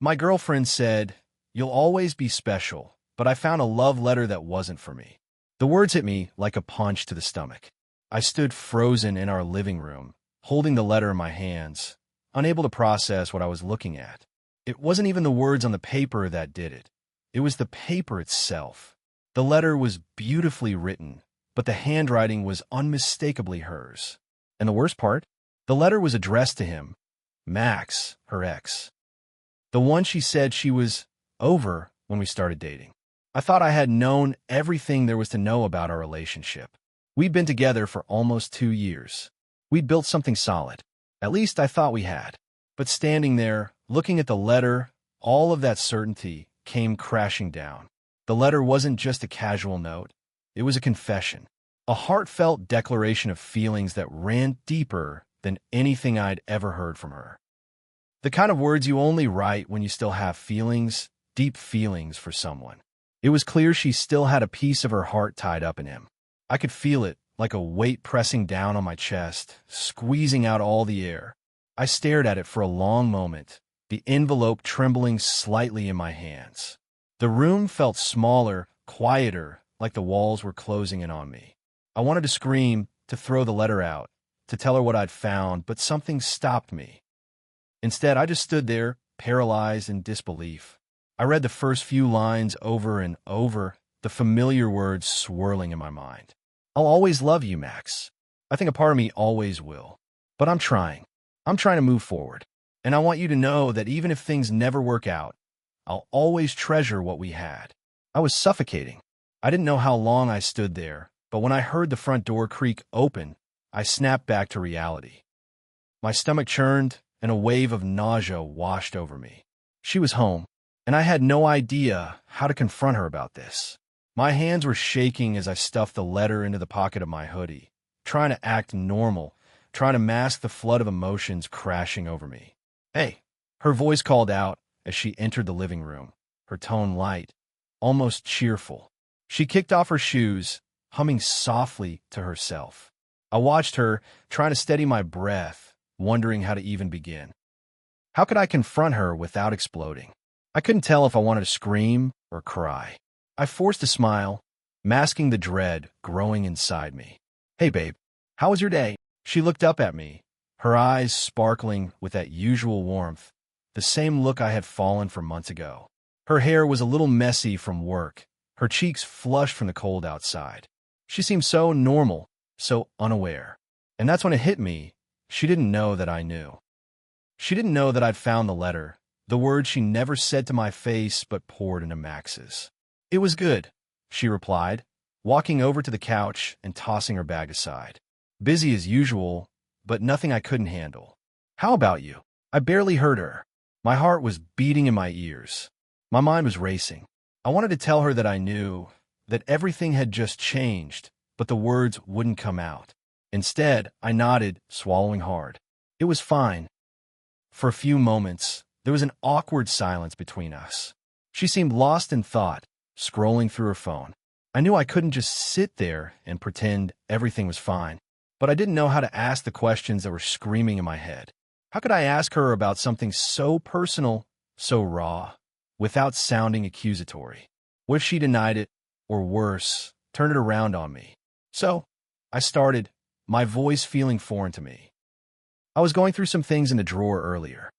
My girlfriend said, "You'll always be special," but I found a love letter that wasn't for me. The words hit me like a punch to the stomach. I stood frozen in our living room, holding the letter in my hands, unable to process what I was looking at. It wasn't even the words on the paper that did it. It was the paper itself. The letter was beautifully written, but the handwriting was unmistakably hers. And the worst part? The letter was addressed to him, Max, her ex. The one she said she was over when we started dating. I thought I had known everything there was to know about our relationship. We'd been together for almost 2 years. We'd built something solid. At least I thought we had. But standing there, looking at the letter, all of that certainty came crashing down. The letter wasn't just a casual note. It was a confession. A heartfelt declaration of feelings that ran deeper than anything I'd ever heard from her. The kind of words you only write when you still have feelings, deep feelings for someone. It was clear she still had a piece of her heart tied up in him. I could feel it, like a weight pressing down on my chest, squeezing out all the air. I stared at it for a long moment, the envelope trembling slightly in my hands. The room felt smaller, quieter, like the walls were closing in on me. I wanted to scream, to throw the letter out, to tell her what I'd found, but something stopped me. Instead, I just stood there, paralyzed in disbelief. I read the first few lines over and over, the familiar words swirling in my mind. "I'll always love you, Max. I think a part of me always will. But I'm trying. I'm trying to move forward. And I want you to know that even if things never work out, I'll always treasure what we had." I was suffocating. I didn't know how long I stood there, but when I heard the front door creak open, I snapped back to reality. My stomach churned, and a wave of nausea washed over me. She was home, and I had no idea how to confront her about this. My hands were shaking as I stuffed the letter into the pocket of my hoodie, trying to act normal, trying to mask the flood of emotions crashing over me. "Hey," her voice called out as she entered the living room, her tone light, almost cheerful. She kicked off her shoes, humming softly to herself. I watched her, trying to steady my breath, wondering how to even begin. How could I confront her without exploding? I couldn't tell if I wanted to scream or cry. I forced a smile, masking the dread growing inside me. "Hey, babe, how was your day?" She looked up at me, her eyes sparkling with that usual warmth, the same look I had fallen for months ago. Her hair was a little messy from work, her cheeks flushed from the cold outside. She seemed so normal, so unaware. And that's when it hit me. She didn't know that I knew. She didn't know that I'd found the letter, the words she never said to my face but poured into Max's. "It was good," she replied, walking over to the couch and tossing her bag aside. "Busy as usual, but nothing I couldn't handle." "How about you?" I barely heard her. My heart was beating in my ears. My mind was racing. I wanted to tell her that I knew, that everything had just changed, but the words wouldn't come out. Instead, I nodded, swallowing hard. It was fine. For a few moments, there was an awkward silence between us. She seemed lost in thought, scrolling through her phone. I knew I couldn't just sit there and pretend everything was fine, but I didn't know how to ask the questions that were screaming in my head. How could I ask her about something so personal, so raw, without sounding accusatory? What if she denied it, or worse, turned it around on me? So, I started, my voice feeling foreign to me. I was going through some things in the drawer earlier.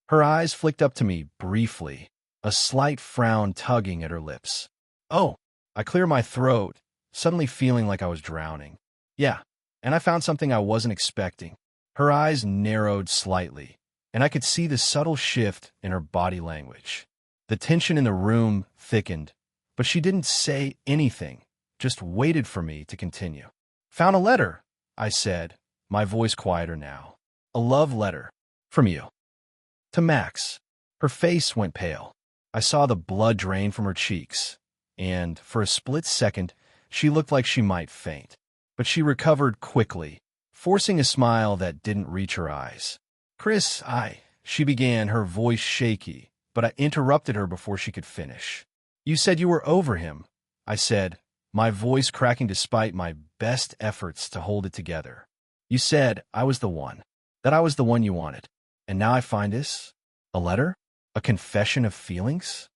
Her eyes flicked up to me briefly, a slight frown tugging at her lips. "Oh," I cleared my throat, suddenly feeling like I was drowning. "Yeah, and I found something I wasn't expecting." Her eyes narrowed slightly, and I could see the subtle shift in her body language. The tension in the room thickened, but she didn't say anything, just waited for me to continue. "Found a letter," I said, my voice quieter now. "A love letter. From you. To Max." Her face went pale. I saw the blood drain from her cheeks, and for a split second, she looked like she might faint. But she recovered quickly, forcing a smile that didn't reach her eyes. "Chris, she began, her voice shaky, but I interrupted her before she could finish. "You said you were over him," I said, my voice cracking despite my best efforts to hold it together. "You said I was the one, that I was the one you wanted. And now I find this? A letter?" A confession of feelings?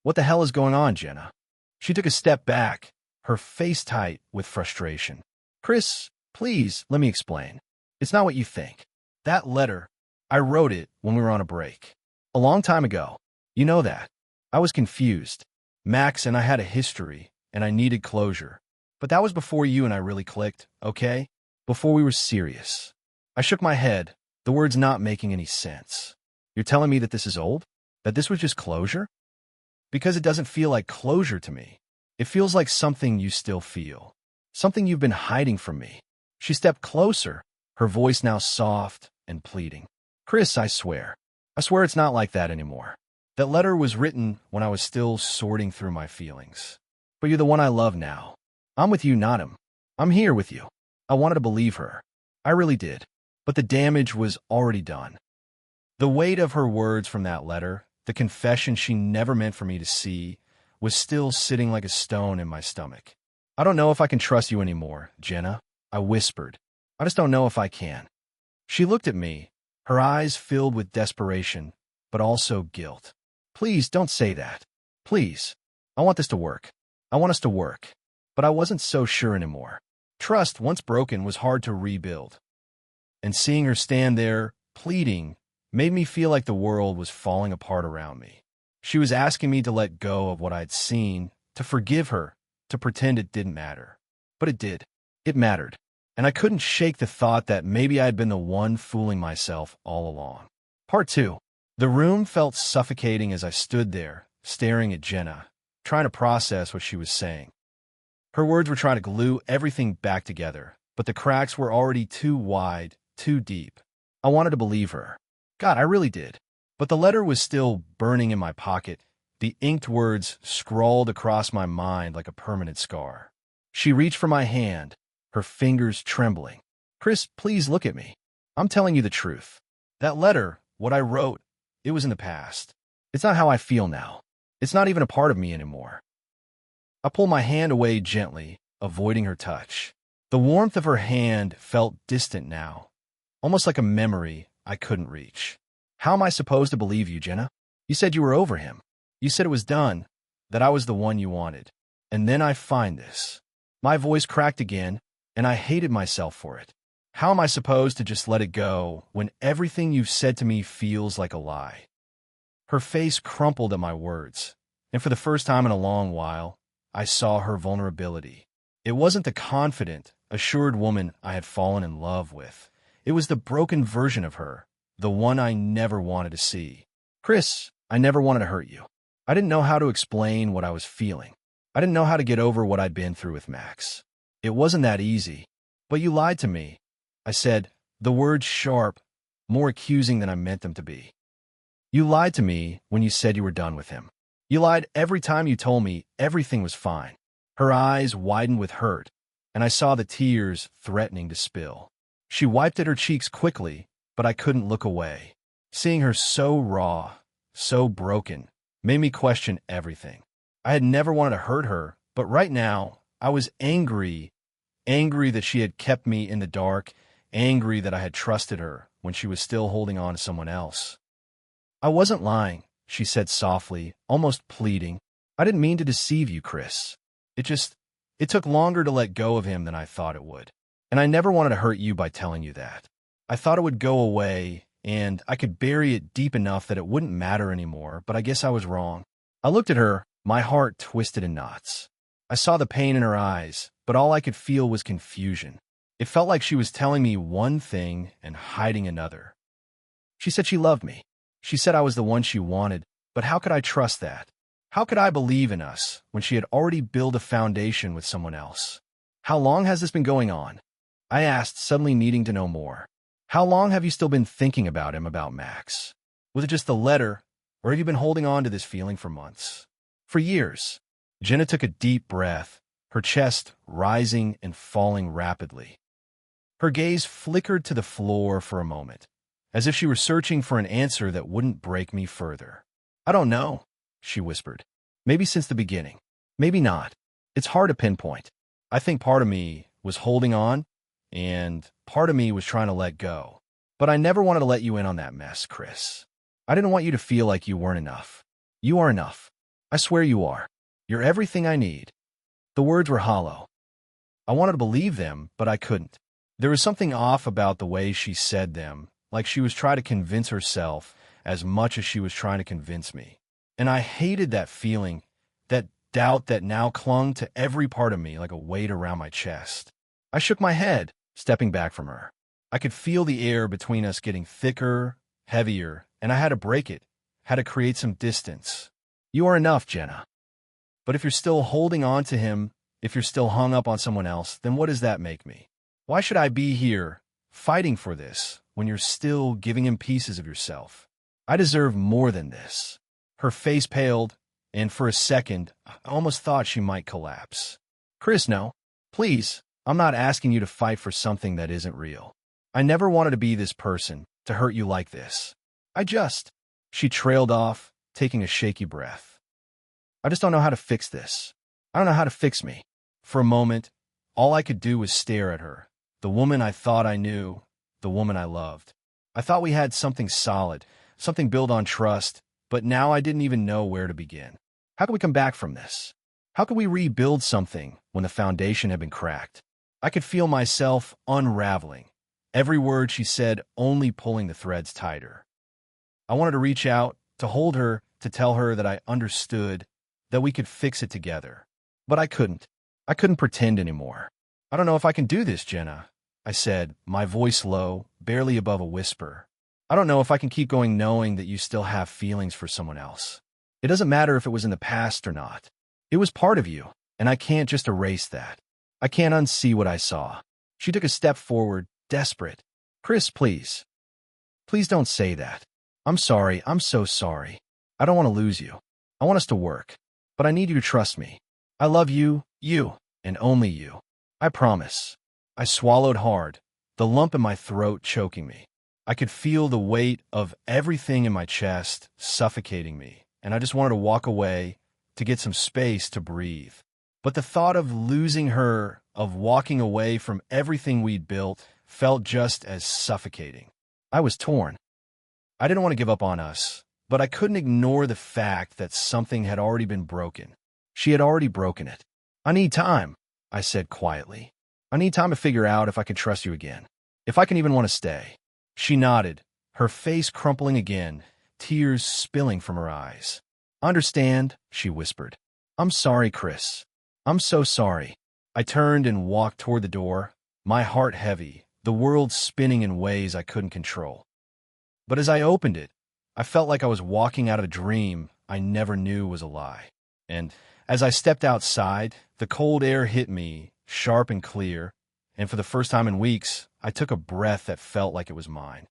What the hell is going on, Jenna? She took a step back, her face tight with frustration. Chris, please, let me explain. It's not what you think. That letter, I wrote it when we were on a break. A long time ago. You know that. I was confused. Max and I had a history, and I needed closure. But that was before you and I really clicked, okay? Before we were serious. I shook my head, the words not making any sense. You're telling me that this is old? That this was just closure? Because it doesn't feel like closure to me. It feels like something you still feel. Something you've been hiding from me. She stepped closer, her voice now soft and pleading. Chris, I swear it's not like that anymore. That letter was written when I was still sorting through my feelings. But you're the one I love now. I'm with you, not him. I'm here with you. I wanted to believe her. I really did. But the damage was already done. The weight of her words from that letter, the confession she never meant for me to see, was still sitting like a stone in my stomach. I don't know if I can trust you anymore, Jenna, I whispered. I just don't know if I can. She looked at me, her eyes filled with desperation, but also guilt. Please don't say that. Please. I want this to work. I want us to work. But I wasn't so sure anymore. Trust, once broken, was hard to rebuild. And seeing her stand there, pleading, made me feel like the world was falling apart around me. She was asking me to let go of what I'd seen, to forgive her, to pretend it didn't matter. But it did. It mattered. And I couldn't shake the thought that maybe I'd been the one fooling myself all along. Part 2. The room felt suffocating as I stood there, staring at Jenna, trying to process what she was saying. Her words were trying to glue everything back together, but the cracks were already too wide, too deep. I wanted to believe her. God, I really did. But the letter was still burning in my pocket, the inked words scrawled across my mind like a permanent scar. She reached for my hand, her fingers trembling. Chris, please look at me. I'm telling you the truth. That letter, what I wrote, it was in the past. It's not how I feel now. It's not even a part of me anymore. I pulled my hand away gently, avoiding her touch. The warmth of her hand felt distant now, almost like a memory I couldn't reach. How am I supposed to believe you, Jenna? You said you were over him. You said it was done, that I was the one you wanted. And then I find this. My voice cracked again, and I hated myself for it. How am I supposed to just let it go when everything you've said to me feels like a lie? Her face crumpled at my words, and for the first time in a long while, I saw her vulnerability. It wasn't the confident, assured woman I had fallen in love with. It was the broken version of her, the one I never wanted to see. Chris, I never wanted to hurt you. I didn't know how to explain what I was feeling. I didn't know how to get over what I'd been through with Max. It wasn't that easy. But you lied to me. I said, the words sharp, more accusing than I meant them to be. You lied to me when you said you were done with him. You lied every time you told me everything was fine. Her eyes widened with hurt, and I saw the tears threatening to spill. She wiped at her cheeks quickly, but I couldn't look away. Seeing her so raw, so broken, made me question everything. I had never wanted to hurt her, but right now, I was angry that she had kept me in the dark, angry that I had trusted her when she was still holding on to someone else. I wasn't lying, she said softly, almost pleading. I didn't mean to deceive you, Chris. It took longer to let go of him than I thought it would. And I never wanted to hurt you by telling you that. I thought it would go away, and I could bury it deep enough that it wouldn't matter anymore, but I guess I was wrong. I looked at her, my heart twisted in knots. I saw the pain in her eyes, but all I could feel was confusion. It felt like she was telling me one thing and hiding another. She said she loved me. She said I was the one she wanted, but how could I trust that? How could I believe in us when she had already built a foundation with someone else? How long has this been going on? I asked, suddenly needing to know more. How long have you still been thinking about him, about Max? Was it just the letter, or have you been holding on to this feeling for months? For years. Jenna took a deep breath, her chest rising and falling rapidly. Her gaze flickered to the floor for a moment, as if she were searching for an answer that wouldn't break me further. I don't know, she whispered. Maybe since the beginning. Maybe not. It's hard to pinpoint. I think part of me was holding on, and part of me was trying to let go. But I never wanted to let you in on that mess, Chris. I didn't want you to feel like you weren't enough. You are enough. I swear you are. You're everything I need. The words were hollow. I wanted to believe them, but I couldn't. There was something off about the way she said them, like she was trying to convince herself as much as she was trying to convince me. And I hated that feeling, that doubt that now clung to every part of me like a weight around my chest. I shook my head, stepping back from her. I could feel the air between us getting thicker, heavier, and I had to break it, had to create some distance. You are enough, Jenna. But if you're still holding on to him, if you're still hung up on someone else, then what does that make me? Why should I be here, fighting for this, when you're still giving him pieces of yourself? I deserve more than this. Her face paled, and for a second, I almost thought she might collapse. Chris, no. Please, I'm not asking you to fight for something that isn't real. I never wanted to be this person, to hurt you like this. She trailed off, taking a shaky breath. I just don't know how to fix this. I don't know how to fix me. For a moment, all I could do was stare at her, the woman I thought I knew, the woman I loved. I thought we had something solid, something built on trust, but now I didn't even know where to begin. How could we come back from this? How could we rebuild something when the foundation had been cracked? I could feel myself unraveling, every word she said only pulling the threads tighter. I wanted to reach out, to hold her, to tell her that I understood, that we could fix it together. But I couldn't. I couldn't pretend anymore. I don't know if I can do this, Jenna, I said, my voice low, barely above a whisper. I don't know if I can keep going knowing that you still have feelings for someone else. It doesn't matter if it was in the past or not. It was part of you, and I can't just erase that. I can't unsee what I saw. She took a step forward, desperate. Chris, please. Please don't say that. I'm sorry. I'm so sorry. I don't want to lose you. I want us to work. But I need you to trust me. I love you, and only you. I promise. I swallowed hard, the lump in my throat choking me. I could feel the weight of everything in my chest suffocating me, and I just wanted to walk away, to get some space to breathe. But the thought of losing her, of walking away from everything we'd built, felt just as suffocating. I was torn. I didn't want to give up on us, but I couldn't ignore the fact that something had already been broken. She had already broken it. I need time, I said quietly. I need time to figure out if I can trust you again, if I can even want to stay. She nodded, her face crumpling again, tears spilling from her eyes. Understand, she whispered. I'm sorry, Chris. I'm so sorry. I turned and walked toward the door, my heart heavy, the world spinning in ways I couldn't control. But as I opened it, I felt like I was walking out of a dream I never knew was a lie. And as I stepped outside, the cold air hit me, sharp and clear, and for the first time in weeks, I took a breath that felt like it was mine.